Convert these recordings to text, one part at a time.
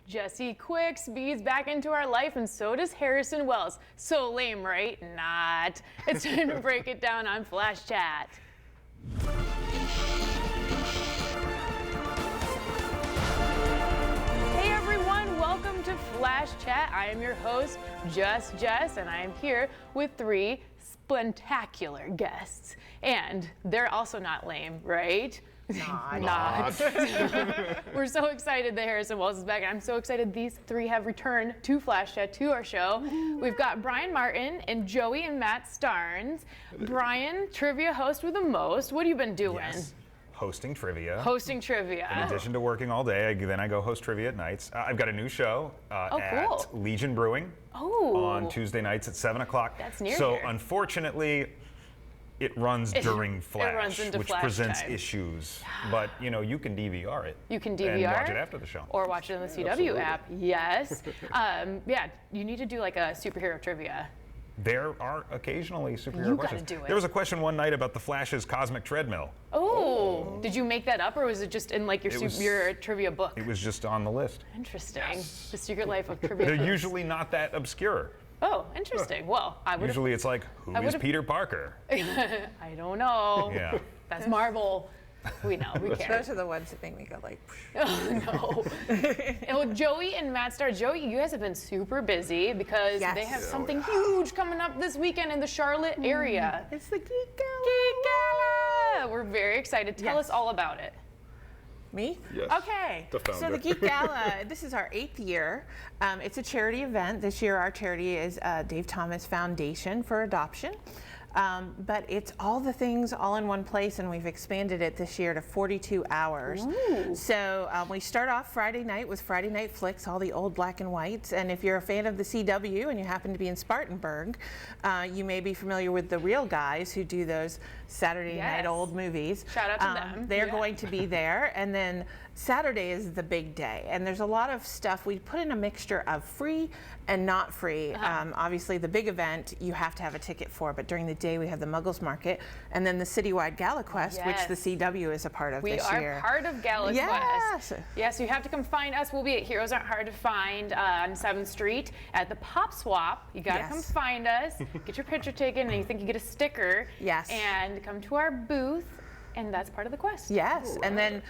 Jesse Quick speeds back into our life, and so does Harrison Wells. So lame, right? Not. It's time to break it down on Flash Chat. Hey everyone, welcome to Flash Chat. I am your host, Jess, and I am here with three spectacular guests. And they're also not lame, right? Not. We're so excited that Harrison Wells is back. I'm so excited these three have returned to Flash Chat, to our show. We've got Brian Martin and Joey and Matt Starnes. Brian, trivia host with the most. What have you been doing? Yes. Hosting trivia. In addition to working all day, then I go host trivia at nights. I've got a new show at Legion Brewing on Tuesday nights at 7 o'clock. That's near So here. Unfortunately, it runs during Flash, it runs into which Flash presents time. issues. But you can DVR it. You can DVR and watch it after the show. Or watch it on the CW app. Yes. You need to do like a superhero trivia. There are occasionally superhero You questions. gotta do it. There was a question one night about the Flash's cosmic treadmill. Oh, did you make that up, or was it just in like your trivia book? It was just on the list. Interesting. Yes. The secret life of trivia. They're books. Usually not that obscure. Oh, interesting. Well, I would. Usually it's like, who is Peter Parker? I don't know. Yeah. That's Marvel. We know. We care. Those are the ones that make me go like. Oh, no. And with Joey and Matt Starnes, Joey, you guys have been super busy because they have something huge coming up this weekend in the Charlotte area. It's the Geek Gala. Geek Gala. We're very excited. Tell us all about it. Me? Yes. Okay. The So the Geek Gala, this is our 8th year. It's a charity event. This year our charity is Dave Thomas Foundation for Adoption. But it's all the things all in one place, and we've expanded it this year to 42 hours. Ooh. So we start off Friday night with Friday Night Flicks, all the old black and whites. And if you're a fan of the CW and you happen to be in Spartanburg, you may be familiar with the Real Guys who do those Saturday night old movies. Shout out to them. They're going to be there. And then Saturday is the big day. And there's a lot of stuff. We put in a mixture of free and not free. Obviously, the big event you have to have a ticket for, but during the day we have the Muggles Market and then the citywide Gala Quest, which the CW is a part of this year. We are part of Gala Quest. Yes, you have to come find us. We'll be at Heroes Aren't Hard to Find on 7th Street at the Pop Swap. You got to come find us, get your picture taken, and you think you get a sticker. Yes. And come to our booth. And that's part of the quest. Yes, and then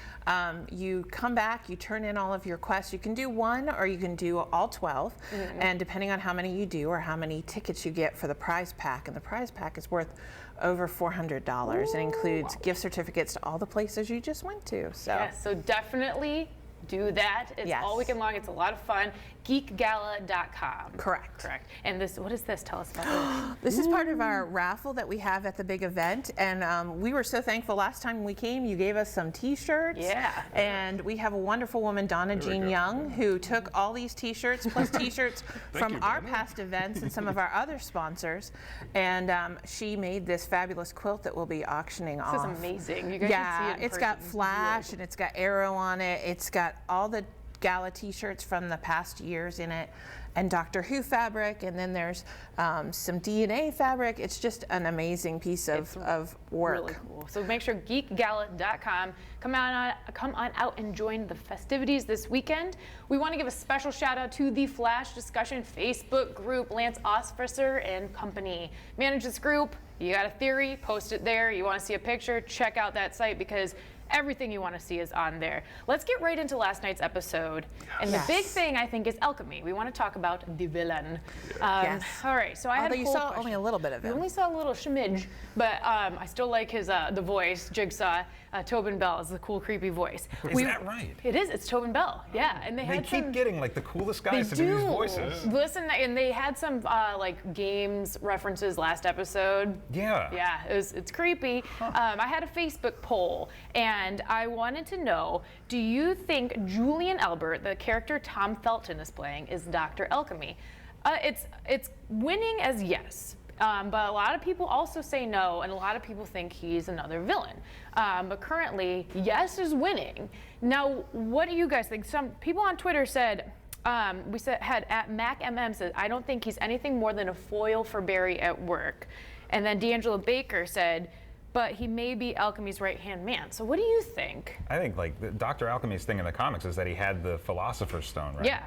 you come back, you turn in all of your quests. You can do one or you can do all 12, and depending on how many you do or how many tickets you get for the prize pack, and the prize pack is worth over $400. It includes gift certificates to all the places you just went to. So yes, so definitely do that. It's all weekend long. It's a lot of fun. Geekgala.com. Correct. And this, what is this? Tell us about it. This is part of our raffle that we have at the big event, and we were so thankful last time we came. You gave us some T-shirts. Yeah. And we have a wonderful woman, Donna Jean Young, who took all these T-shirts plus T-shirts from our past events and some of our other sponsors, and she made this fabulous quilt that we'll be auctioning off. This is amazing. You guys should see it in it's got Flash and it's got Arrow on it. It's got all the Gala T-shirts from the past years in it, and Doctor Who fabric, and then there's some DNA fabric. It's just an amazing piece of work. Really cool. So make sure geekgala.com. Come on out and join the festivities this weekend. We want to give a special shout out to the Flash Discussion Facebook group. Lance Osfresser and company manage this group. You got a theory, post it there. You want to see a picture, check out that site because everything you want to see is on there. Let's get right into last night's episode. And the big thing, I think, is Alchemy. We want to talk about the villain. Yes. All right, so I had a you poll saw question. only a little bit of it. We only saw a little schmidge, but I still like his the voice, Jigsaw. Tobin Bell is the cool, creepy voice. Is that right? It is. It's Tobin Bell. Yeah, and They keep getting like the coolest guys to do these voices. Listen, and they had some like games references last episode. Yeah. Yeah, it's creepy. I had a Facebook poll, and I wanted to know: do you think Julian Elbert, the character Tom Felton is playing, is Dr. Alchemy? It's winning as yes. But a lot of people also say no, and a lot of people think he's another villain. But currently, yes is winning. Now, what do you guys think? Some people on Twitter said, had at MacMM said, I don't think he's anything more than a foil for Barry at work. And then D'Angelo Baker said, but he may be Alchemy's right-hand man. So what do you think? I think Dr. Alchemy's thing in the comics is that he had the Philosopher's Stone, right? Yeah.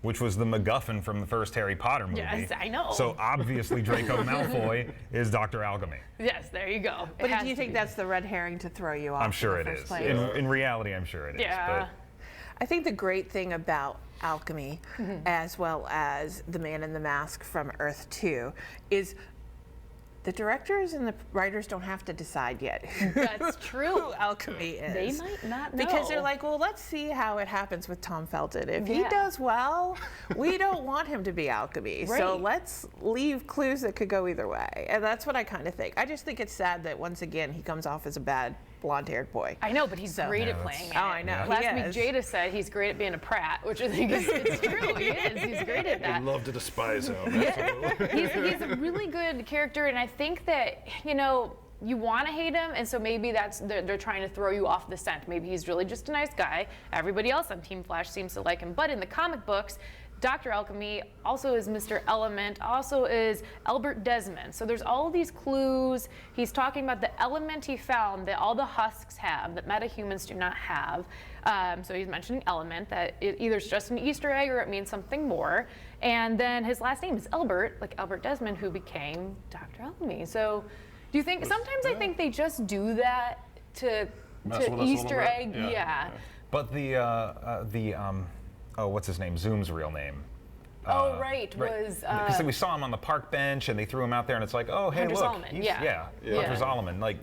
Which was the MacGuffin from the first Harry Potter movie. Yes, I know. So obviously Draco Malfoy is Dr. Alchemy. Yes, there you go. But do you think that's the red herring to throw you off? I'm sure it is. In reality, I'm sure it is. Yeah. I think the great thing about Alchemy, as well as the Man in the Mask from Earth 2, is the directors and the writers don't have to decide yet That's true. who Alchemy is. They might not know. Because they're like, well, let's see how it happens with Tom Felton. If he Yeah. does well, we don't want him to be Alchemy. So Right. let's leave clues that could go either way. And that's what I kind of think. I just think it's sad that once again he comes off as a bad blonde-haired boy. I know, but he's great Yeah, at playing it. Oh, I know. Last He week, is. Jada said he's great at being a prat, which I think is it's true. He is. He's great at I that. love to despise him. Absolutely. He's a really good character, and I think that, you want to hate him, and so maybe they're trying to throw you off the scent. Maybe he's really just a nice guy. Everybody else on Team Flash seems to like him. But in the comic books, Dr. Alchemy also is Mr. Element, also is Albert Desmond. So there's all these clues. He's talking about the element he found that all the husks have, that metahumans do not have. So he's mentioning element, that it either is just an Easter egg or it means something more. And then his last name is Albert, like Albert Desmond, who became Dr. Alchemy. So do you think, sometimes I think they just do that to Mess with us a little Easter bit? egg, yeah. But what's his name? Zoom's real name. Was Because we saw him on the park bench and they threw him out there and it's like, oh, hey, Hunter look. Solomon, He's- yeah. Hunter Solomon. Like,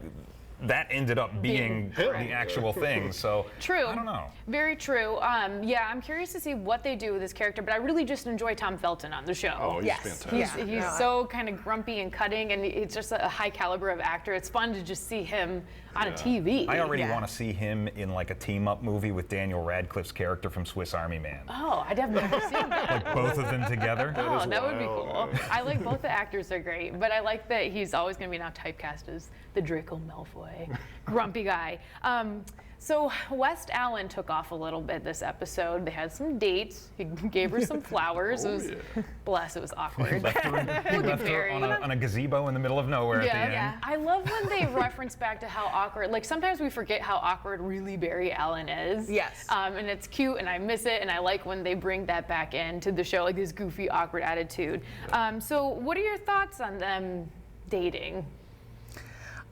that ended up being the actual thing. So True. I don't know. Very true. I'm curious to see what they do with this character, but I really just enjoy Tom Felton on the show. Oh, he's Yes. fantastic. He's so kind of grumpy and cutting, and it's just a high caliber of actor. It's fun to just see him on a TV. I already want to see him in like a team-up movie with Daniel Radcliffe's character from Swiss Army Man. Oh, I'd have never seen that. Like both of them together. Oh, that would be wild. cool. I like both the actors are great, but I like that he's always going to be now typecast as the Draco Malfoy, grumpy guy. So West Allen took off a little bit this episode. They had some dates. He gave her some flowers. Bless, it was awkward. Left her on a gazebo in the middle of nowhere at the end. I love when they reference back to how awkward, like sometimes we forget how awkward really Barry Allen is. Yes. And it's cute and I miss it, and I like when they bring that back into the show, like this goofy, awkward attitude. So what are your thoughts on them dating?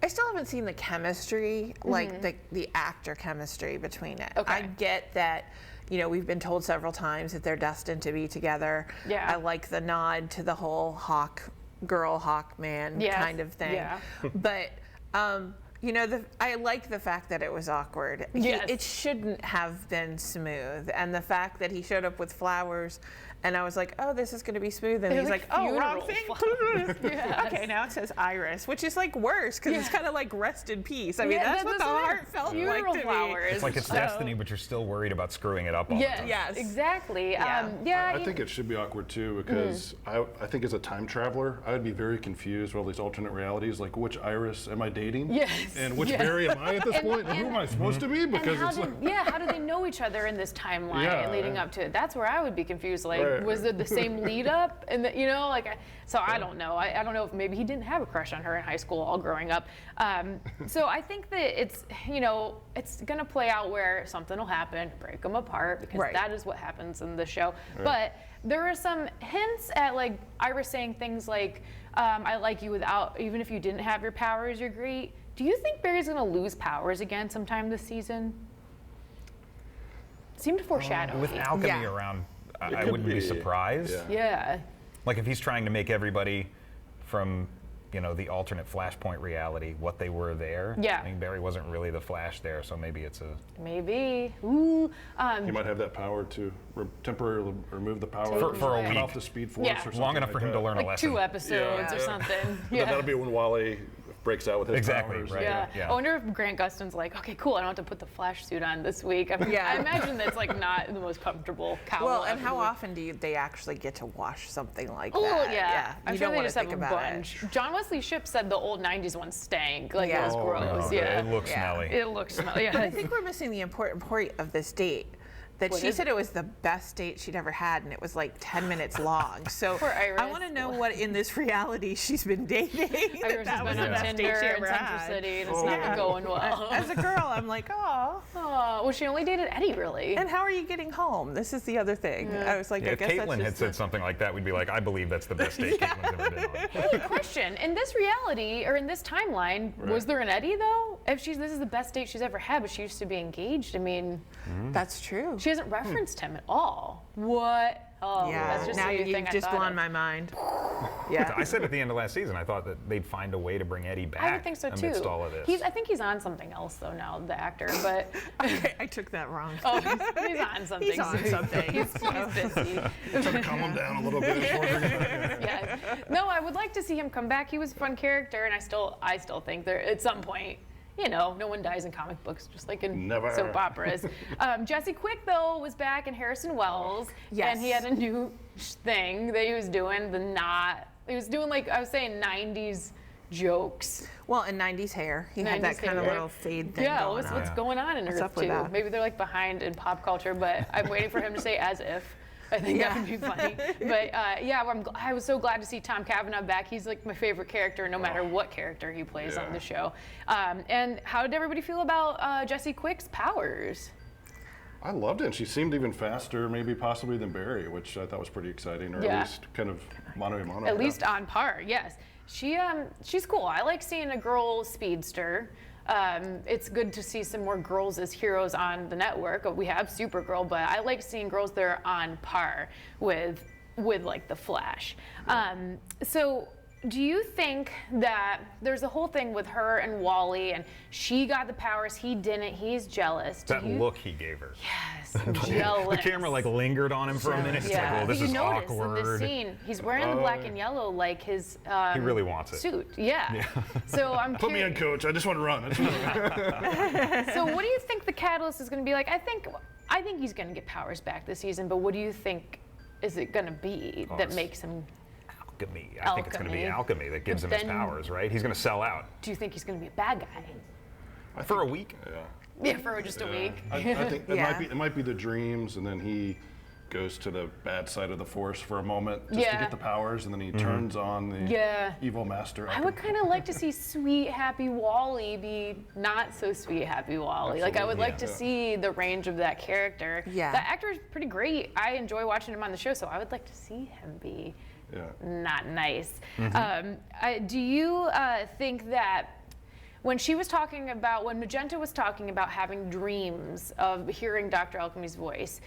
I still haven't seen the chemistry, like the actor chemistry between it. Okay. I get that, we've been told several times that they're destined to be together. Yeah. I like the nod to the whole hawk girl, hawk man kind of thing. Yeah. But I like the fact that it was awkward. Yes. It shouldn't have been smooth, and the fact that he showed up with flowers. And I was like, oh, this is going to be smooth. And They're he's like like, oh, wrong funeral thing. flowers. Yes. Okay, now it says Iris, which is like worse because it's kind of like rest in peace. I mean, Yeah, that's what the heart felt like funeral to me. flowers. It's like it's destiny, but you're still worried about screwing it up all the time. Yes. Exactly. Yeah. I think it should be awkward too because I think as a time traveler, I would be very confused with all these alternate realities. Like, which Iris am I dating? Yes. And which Barry am I at this point? And who am I supposed to be? Because how it's like, how do they know each other in this timeline Yeah. leading up to it? That's where I would be confused. Like, Right. was it the same lead up? And so I don't know. I don't know if maybe he didn't have a crush on her in high school all growing up. So I think that it's gonna play out where something will happen, break them apart, because that is what happens in the show. Right. But there are some hints at like Iris saying things like, I like you without, even if you didn't have your powers, you're great. Do you think Barry's gonna lose powers again sometime this season? Seemed to foreshadow. With Alchemy around, I wouldn't be surprised. Yeah. Like if he's trying to make everybody from, the alternate Flashpoint reality what they were there. Yeah. I mean, Barry wasn't really the Flash there, so maybe it's a... Maybe. Ooh. he might have that power to temporarily remove the power For a cut week. off the speed force Yeah. or something Long enough like for him that. to learn a Like lesson. 2 episodes or Yeah. something. Then that'll be when Wally breaks out with his powers. Right. Yeah. I wonder if Grant Gustin's like, okay, cool, I don't have to put the Flash suit on this week. I imagine that's like not the most comfortable cowl. Well, and how often do they actually get to wash something like Oh, that? yeah. I'm You sure don't they wanna just have think a about bunch. John Wesley Shipp said the old 90s one stank. Like, it was Yeah. gross. Oh, Yeah. It looks smelly. It looks smelly. But I Yeah. think we're missing the important point of this date. that she said it was the best date she'd ever had, and it was like 10 minutes long. So I want to know what in this reality she's been dating. Iris has been on Tinder in Central City, and it's not been going well. As a girl, I'm like, oh. Well, she only dated Eddie, really. And how are you getting home? This is the other thing. I was like, I if guess Caitlin had said something like that, we'd be like, I believe that's the best date Caitlin's ever been on. Question: in this reality or in this timeline, was there an Eddie though? If this is the best date she's ever had, but she used to be engaged. I mean, that's true. She hasn't referenced him at all. What? Oh, yeah. that's just now a you've thing just blown my mind. Yeah. I said at the end of last season, I thought that they'd find a way to bring Eddie back. I would think so too. Amidst all of this. I think he's on something else though now, the actor. But I took that wrong. Oh, he's on something. He's on something. He's busy. Trying to calm him down a little bit. Yeah. No, I would like to see him come back. He was a fun character, and I still think there at some point. You know, no one dies in comic books, just like in soap operas. Jesse Quick, though, was back in Harrison Wells, and he had a new thing that he was doing. He was doing, like I was saying, 90s jokes. Well, and 90s hair. He had that kind of little fade thing going on. What's going on in Earth, too? Maybe they're, like, behind in pop culture, but I'm waiting for him to say as if. I think that would be funny. But I was so glad to see Tom Cavanaugh back. He's like my favorite character, no matter what character he plays on the show. And how did everybody feel about Jesse Quick's powers? I loved it. And she seemed even faster, maybe possibly than Barry, which I thought was pretty exciting, or at least kind of mano a mano. At least on par, yes. She's cool. I like seeing a girl speedster. It's good to see some more girls as heroes on the network. We have Supergirl, but I like seeing girls that are on par with like the Flash. So do you think that there's a whole thing with her and Wally, and she got the powers, he didn't, he's jealous? Look he gave her. Yes, jealous. The camera like lingered on him for a minute. It's like, well, this is awkward. In this scene, he's wearing the black and yellow like his he really wants it. Suit. Yeah. So I'm Put me on, coach. I just want to run. So what do you think the catalyst is going to be like? I think he's going to get powers back this season, but what do you think is it going to be that makes him? Alchemy. I think it's going to be Alchemy that gives him his powers, right? He's going to sell out. Do you think he's going to be a bad guy? For a week? Yeah, for just a week. I think it might be the dreams, and then he goes to the bad side of the Force for a moment just to get the powers, and then he turns on the evil master. I would kind of like to see sweet, happy Wally be not so sweet, happy Wally. Like I would like to see the range of that character. Yeah. That actor is pretty great. I enjoy watching him on the show, so I would like to see him be not nice. Do you think that when Magenta was talking about having dreams of hearing Dr. Alchemy's voice,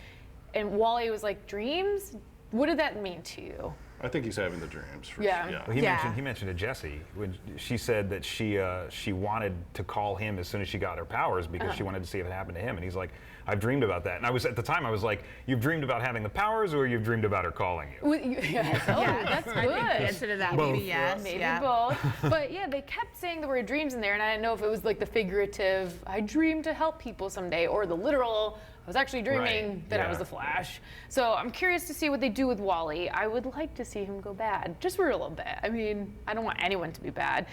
and Wally was like, dreams? What did that mean to you? I think he's having the dreams. Well, he mentioned to Jesse when she said that she wanted to call him as soon as she got her powers because she wanted to see if it happened to him, and he's like, I've dreamed about that. And at the time I was like, you've dreamed about having the powers, or you've dreamed about her calling you? That's good. Answer to that. Maybe yes. Maybe both. But they kept saying the word dreams in there, and I didn't know if it was like the figurative, I dream to help people someday, or the literal, I was actually dreaming that I was the Flash. So I'm curious to see what they do with Wally. I would like to see him go bad, just for a little bit. I mean, I don't want anyone to be bad.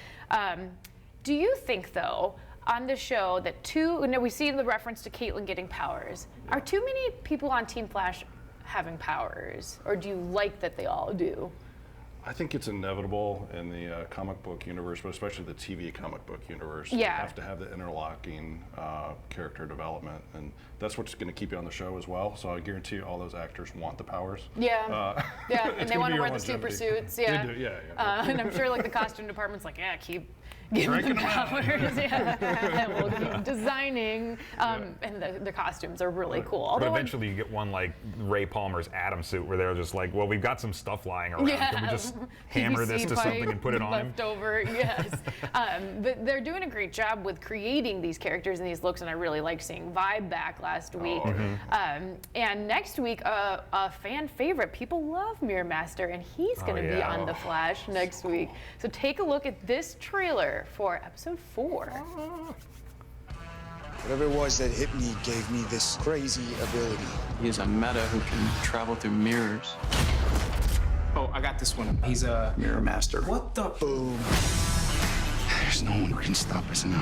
Do you think, though, on the show that we see the reference to Caitlin getting powers, are too many people on Team Flash having powers, or do you like that they all do? I think it's inevitable in the comic book universe, but especially the TV comic book universe. You have to have the interlocking character development, and that's what's going to keep you on the show as well. So I guarantee you all those actors want the powers. And they want to wear the super suits. They do, and I'm sure like the costume department's like, keep giving them powers. And we'll keep designing. And the costumes are really cool. But eventually you get one like Ray Palmer's Atom suit where they're just like, well, we've got some stuff lying around. Can we just hammer this to something and put it on him? Leftover, yes. But they're doing a great job with creating these characters and these looks, and I really like seeing Vibe back last week. And next week, a fan favorite. People love Mirror Master, and he's going to be on The Flash next week. So take a look at this trailer for episode 4. Whatever it was that hit me gave me this crazy ability. He is a meta who can travel through mirrors. Oh, I got this one. He's a Mirror Master. What the? Boom. There's no one who can stop us now.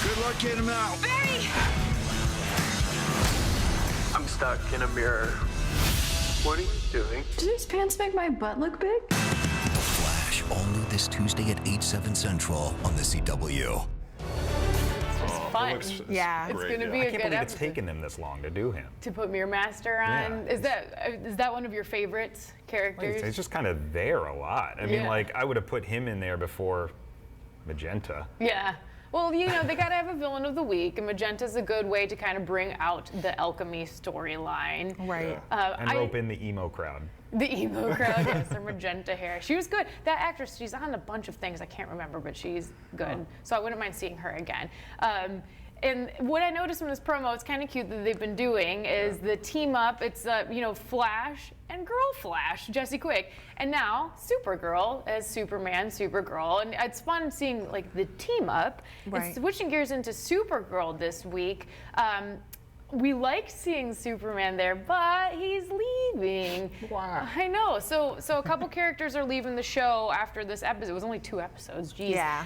Good luck getting him out. Barry! stuck in a mirror. What are you doing? Do these pants make my butt look big? Flash, all new this Tuesday at 8/7 Central on the CW. Fun. It's Yeah. It's going to be I a can't good believe it's episode. taken them this long to do him. To put Mirror Master on. Yeah. Is that one of your favorites characters? It's just kind of there a lot. I mean, Yeah. like, I would have put him in there before Magenta. Yeah. Well, you know, they got to have a villain of the week, and Magenta's a good way to kind of bring out the Alchemy storyline. Right. And rope in the emo crowd. The emo crowd, yes, her magenta hair. She was good. That actress, she's on a bunch of things I can't remember, but she's good. So I wouldn't mind seeing her again. And what I noticed from this promo, it's kind of cute that they've been doing, is the team up. It's you know, Flash and Girl Flash, Jesse Quick, and now Supergirl as Superman, Supergirl, and it's fun seeing like the team up. Right. And switching gears into Supergirl this week. We like seeing Superman there, but he's leaving. Wow. I know. So a couple characters are leaving the show after this episode. It was only 2 episodes. Geez. Yeah.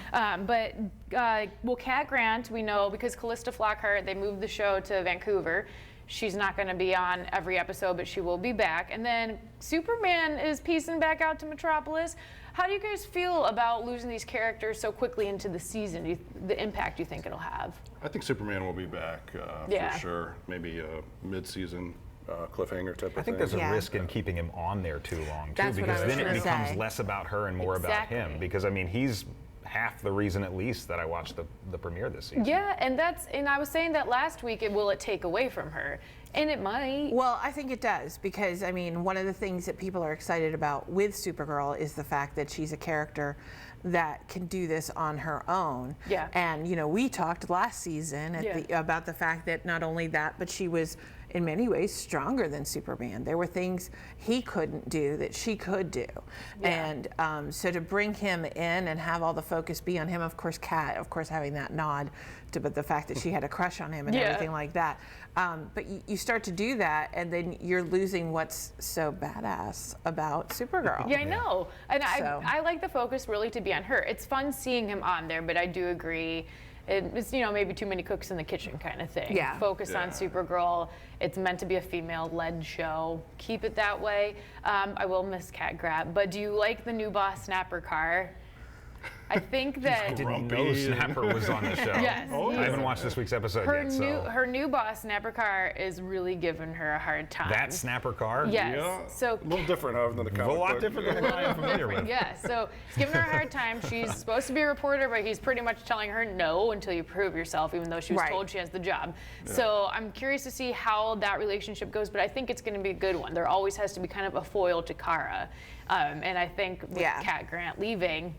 Well, Cat Grant, we know because Callista Flockhart, they moved the show to Vancouver. She's not going to be on every episode, but she will be back. And then Superman is piecing back out to Metropolis. How do you guys feel about losing these characters so quickly into the season? The impact you think it'll have? I think Superman will be back Yeah. for sure. Maybe a mid-season cliffhanger type of thing. I think there's a Yeah. risk in keeping him on there too long, too, That's what I because was then it gonna becomes say. less about her and more about him. Exactly. Because, I mean, he's half the reason, at least, that I watched the premiere this season. Yeah, and I was saying that last week. Will it take away from her? And it might. Well, I think it does because, I mean, one of the things that people are excited about with Supergirl is the fact that she's a character that can do this on her own. Yeah. And, you know, we talked last season about the fact that not only that, but she was in many ways stronger than Superman. There were things he couldn't do that she could do. Yeah. And so to bring him in and have all the focus be on him, of course, Kat, of course, having that nod to but the fact that she had a crush on him and everything like that. But you start to do that, and then you're losing what's so badass about Supergirl. Yeah, I know. And So- I like the focus really to be on her. It's fun seeing him on there, but I do agree. It's, you know, maybe too many cooks in the kitchen kind of thing. Yeah. Focus on Supergirl. It's meant to be a female-led show. Keep it that way. I will miss Cat Grab, but do you like the new boss Snapper car? I think that I didn't know Snapper was on the show. Yes, I haven't watched this week's episode yet. her new boss Snapper car is really giving her a hard time. That Snapper car? Yes. Yeah, So a little different however, than the comic A lot book. different than the guy I'm familiar with. yeah, so he's giving her a hard time. She's supposed to be a reporter, but he's pretty much telling her no until you prove yourself, even though she was Right. told she has the job. So I'm curious to see how that relationship goes, but I think it's going to be a good one. There always has to be kind of a foil to Kara. And I think with Cat Grant leaving,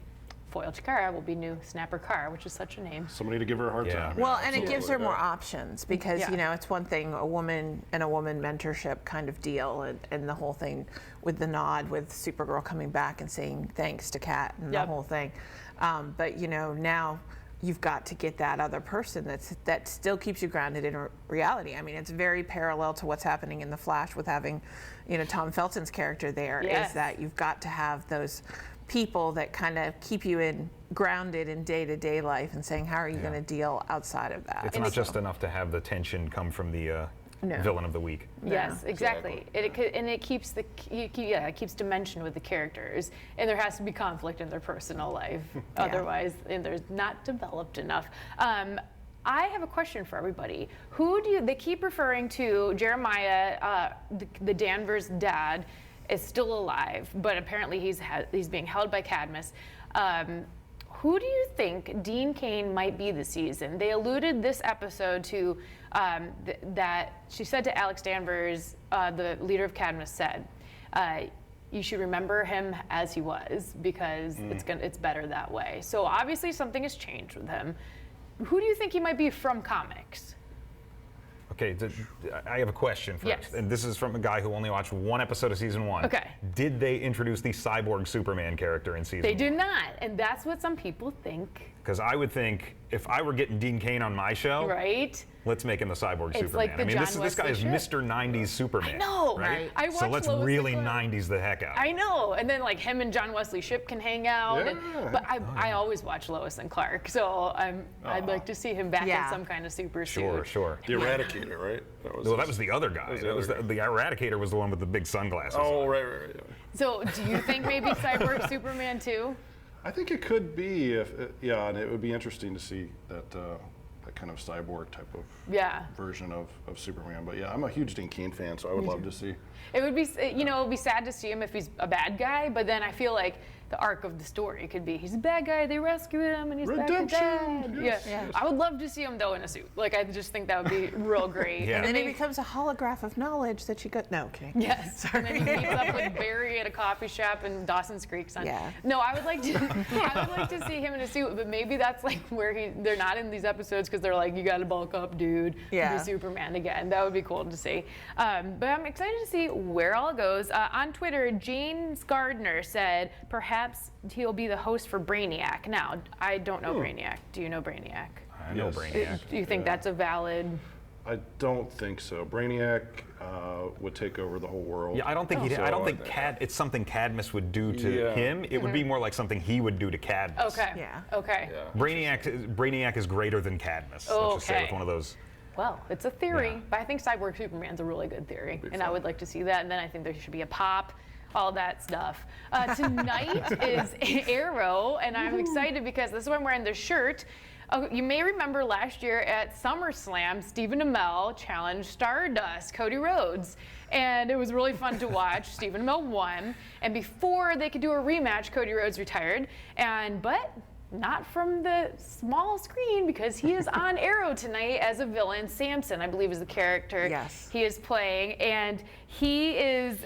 foil to Kara will be new Snapper Car, which is such a name. Somebody to give her a hard time. Well, yeah, and it gives her absolutely. more options because, Yeah. you know, it's one thing, a woman and a woman mentorship kind of deal, and the whole thing with the nod with Supergirl coming back and saying thanks to Kat and Yep. the whole thing. But, you know, now you've got to get that other person that still keeps you grounded in reality. I mean, it's very parallel to what's happening in The Flash with having, you know, Tom Felton's character there, Yes. is that you've got to have those people that kind of keep you grounded in day-to-day life and saying, how are you going to deal outside of that? It's not just enough to have the tension come from the No. villain of the week. Yes, exactly. It keeps it keeps dimension with the characters, and there has to be conflict in their personal life. Otherwise, and there's not developed enough. I have a question for everybody. They keep referring to Jeremiah, the Danvers dad, is still alive, but apparently he's being held by Cadmus. Who do you think Dean Cain might be this season? They alluded this episode to that she said to Alex Danvers, the leader of Cadmus, said, "You should remember him as he was because it's better that way." So obviously something has changed with him. Who do you think he might be from comics? Okay, I have a question first. Yes. And this is from a guy who only watched 1 episode of season 1. Okay. Did they introduce the cyborg Superman character in season 1? They did not, and that's what some people think Because I would think if I were getting Dean Cain on my show, right? Let's make him the cyborg It's Superman. like the I mean, John this guy is Wesley Mr. 90s Superman. I know. Right? I watched So let's Lois really and Clark. 90s the heck out. I know. And then like him and John Wesley Shipp can hang out. But I always watch Lois and Clark, so I'd like to see him back in some kind of super suit. Sure. The Eradicator, right? That was the other guy. The Eradicator was the one with the big sunglasses. Oh, on. right. Yeah. So do you think maybe cyborg Superman too? I think it could be, and it would be interesting to see that kind of cyborg type of version of Superman. But yeah, I'm a huge Dean Cain fan, so I would love to see. It would be, it would be sad to see him if he's a bad guy, but then I feel like the arc of the story could be he's a bad guy, they rescue him, and he's back to dad. Yes. I would love to see him though in a suit. Like I just think that would be real great. And then he becomes a holograph of knowledge that you got. No, kidding. Yes. And then he meets up with Barry at a coffee shop in Dawson's Creek. No, I would like to see him in a suit, but maybe that's like where they're not in these episodes because they're like, you got to bulk up, dude. Be Superman again. That would be cool to see. But I'm excited to see where all it goes. On Twitter, James Gardner said perhaps he'll be the host for Brainiac. Now, I don't know Brainiac. Do you know Brainiac? I know Brainiac. Do you think that's a valid? I don't think so. Brainiac would take over the whole world. Yeah, I don't think I don't think it's something Cadmus would do to him. It would be more like something he would do to Cadmus. Okay. Yeah. Okay. Brainiac is greater than Cadmus. Let's just say it's one of those. Well, it's a theory, but I think Cyborg Superman's a really good theory, and I would like to see that. And then I think there should be a pop. All that stuff. Tonight is Arrow, and I'm excited because this is why I'm wearing this shirt. You may remember last year at SummerSlam, Stephen Amell challenged Stardust, Cody Rhodes. And it was really fun to watch. Stephen Amell won. And before they could do a rematch, Cody Rhodes retired. But not from the small screen because he is on Arrow tonight as a villain. Samson, I believe, is the character he is playing. And he is...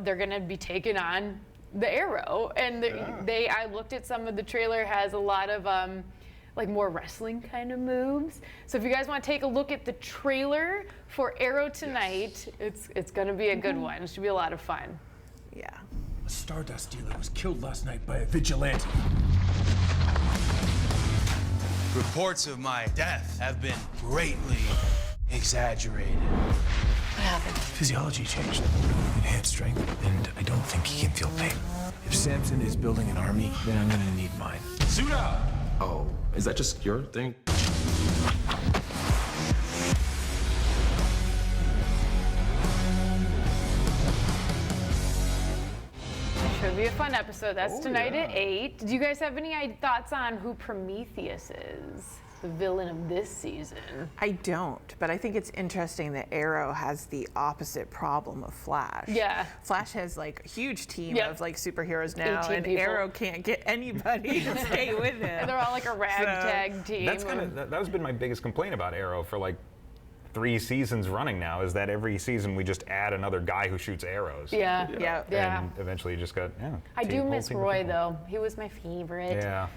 they're going to be taking on the Arrow, and I looked at some of the trailer, has a lot of like more wrestling kind of moves. So if you guys want to take a look at the trailer for Arrow tonight, it's going to be a good one. It should be a lot of fun. Yeah. A Stardust dealer was killed last night by a vigilante. Reports of my death have been greatly exaggerated. What happened? Physiology changed. Enhanced strength, and I don't think he can feel pain. If Samson is building an army, then I'm gonna need mine. Suit up! Oh, is that just your thing? Should be a fun episode. That's tonight at 8. Do you guys have any thoughts on who Prometheus is? The villain of this season. I don't, but I think it's interesting that Arrow has the opposite problem of Flash. Yeah. Flash has like a huge team of like superheroes now, and people. Arrow can't get anybody to stay with him. And they're all like a ragtag team. That's been my biggest complaint about Arrow for like 3 seasons running now, is that every season we just add another guy who shoots arrows. Yeah. And eventually you just got, I do miss Roy though. He was my favorite. Yeah.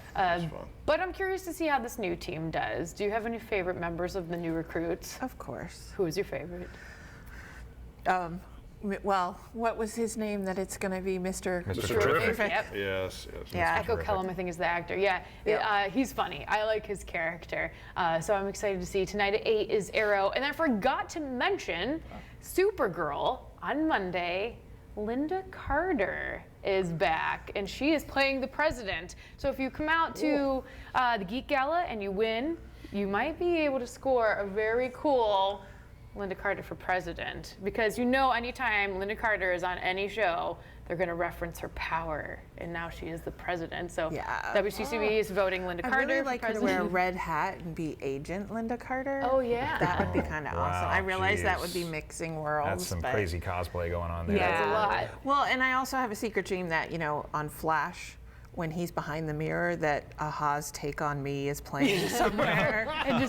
But I'm curious to see how this new team does. Do you have any favorite members of the new recruits? Of course. Who is your favorite? Well, what was his name that it's going to be, Mr. Terrific? Yep. Yes. Yeah. Echo Kellum, I think, is the actor. Yeah. He's funny. I like his character. So I'm excited to see. Tonight at 8 is Arrow. And I forgot to mention Supergirl on Monday. Linda Carter is back, and she is playing the president. So if you come out to the Geek Gala and you win, you might be able to score a very cool Linda Carter for president, because anytime Linda Carter is on any show, they're going to reference her power, and now she is the president. So WCCB is voting Linda Carter. I'd really like for her to president. wear a red hat and be Agent Linda Carter. Oh yeah, that would be kind of awesome. I realize that would be mixing worlds. That's some crazy cosplay going on there. That's a lot. Well, and I also have a secret dream that on Flash, when he's behind the mirror, that Aha's Take on Me is playing somewhere. But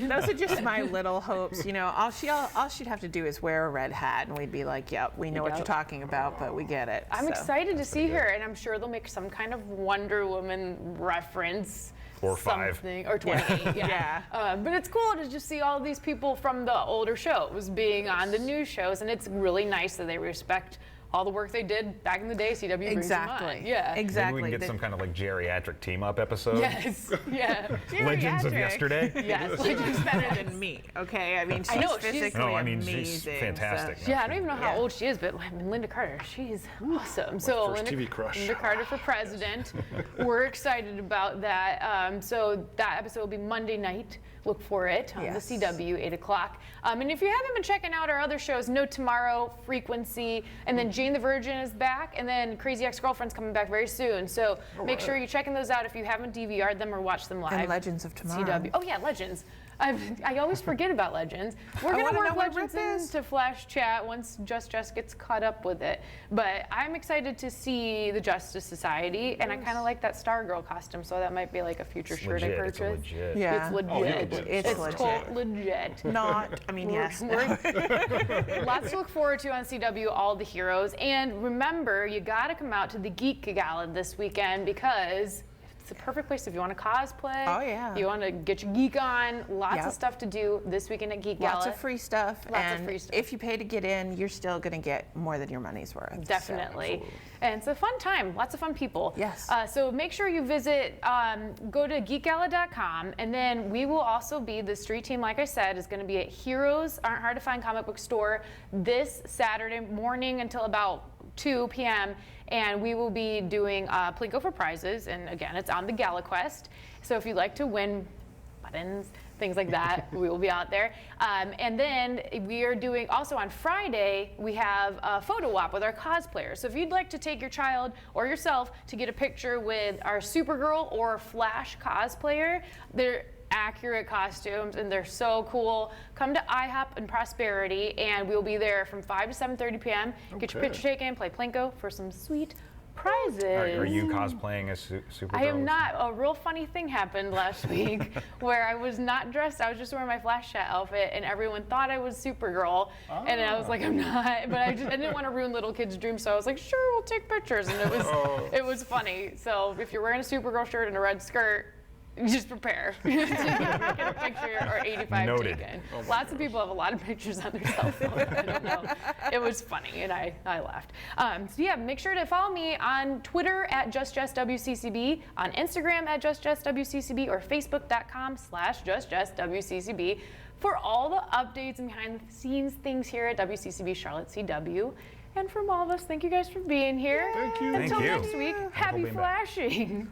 those are just my little hopes. All she'd have to do is wear a red hat, and we'd be like, "Yep, we know what you're talking about, but we get it." I'm excited to see her, and I'm sure they'll make some kind of Wonder Woman reference. Or 5. Or 28, yeah. But it's cool to just see all these people from the older shows being on the new shows, and it's really nice that they respect all the work they did back in the day. CW brings them on. Yeah. Exactly. Maybe we can get some kind of like geriatric team-up episode. Yes. Yeah. Legends of yesterday. Yes. Legends better than me. Okay. I mean, she's physically amazing. She's fantastic. So. Yeah, I don't even know how old she is, but Linda Carter, she's awesome. So first TV crush. Linda Carter for president. We're excited about that. So that episode will be Monday night. Look for it on the CW, 8 o'clock. And if you haven't been checking out our other shows, No Tomorrow, Frequency, and then Jane the Virgin is back, and then Crazy Ex-Girlfriend's coming back very soon. So make sure you're checking those out if you haven't DVR'd them or watched them live. And Legends of Tomorrow. CW. Oh yeah, Legends. I always forget about Legends. We're going to work Legends into Flash Chat once Jess gets caught up with it. But I'm excited to see the Justice Society, and I kind of like that Stargirl costume, so that might be like a future shirt I purchase. It's legit. Yeah. It's legit. It's legit. Legit. Not, I mean, yes. Lots to look forward to on CW, all the heroes. And remember, you got to come out to the Geek Gala this weekend because it's the perfect place if you want to cosplay. Oh, yeah. You want to get your geek on. Lots of stuff to do this weekend at Geek Gala. Lots of free stuff. Lots of free stuff. If you pay to get in, you're still going to get more than your money's worth. Definitely. And it's a fun time. Lots of fun people. Yes. So make sure you visit, go to geekgala.com, and then we will also be, the street team, like I said, is going to be at Heroes Aren't Hard to Find comic book store this Saturday morning until about 2 p.m. And we will be doing Plinko for prizes. And again, it's on the Gala Quest. So if you'd like to win buttons, things like that, we will be out there. And then we are doing, also on Friday, we have a photo op with our cosplayers. So if you'd like to take your child or yourself to get a picture with our Supergirl or Flash cosplayer, they're accurate costumes and they're so cool. Come to IHOP and Prosperity, and we'll be there from 5 to 7:30 p.m. Get your picture taken, play Plinko for some sweet prizes. Are you cosplaying as Supergirl? I am not. A real funny thing happened last week where I was not dressed. I was just wearing my Flash Chat outfit, and everyone thought I was Supergirl. And I was like, I'm not. But I didn't want to ruin little kids' dreams, so I was like, sure, we'll take pictures. And it was funny. So if you're wearing a Supergirl shirt and a red skirt, just prepare to get a picture or 85 Noted. taken. Lots of people have a lot of pictures on their cell phone. I don't know. It was funny, and I laughed. So yeah, make sure to follow me on Twitter at JustJessWCCB, on Instagram at JustJessWCCB, or Facebook.com/JustJessWCCB for all the updates and behind the scenes things here at WCCB Charlotte CW. And from all of us, thank you guys for being here. Thank you. Until Thank you. next week, happy flashing.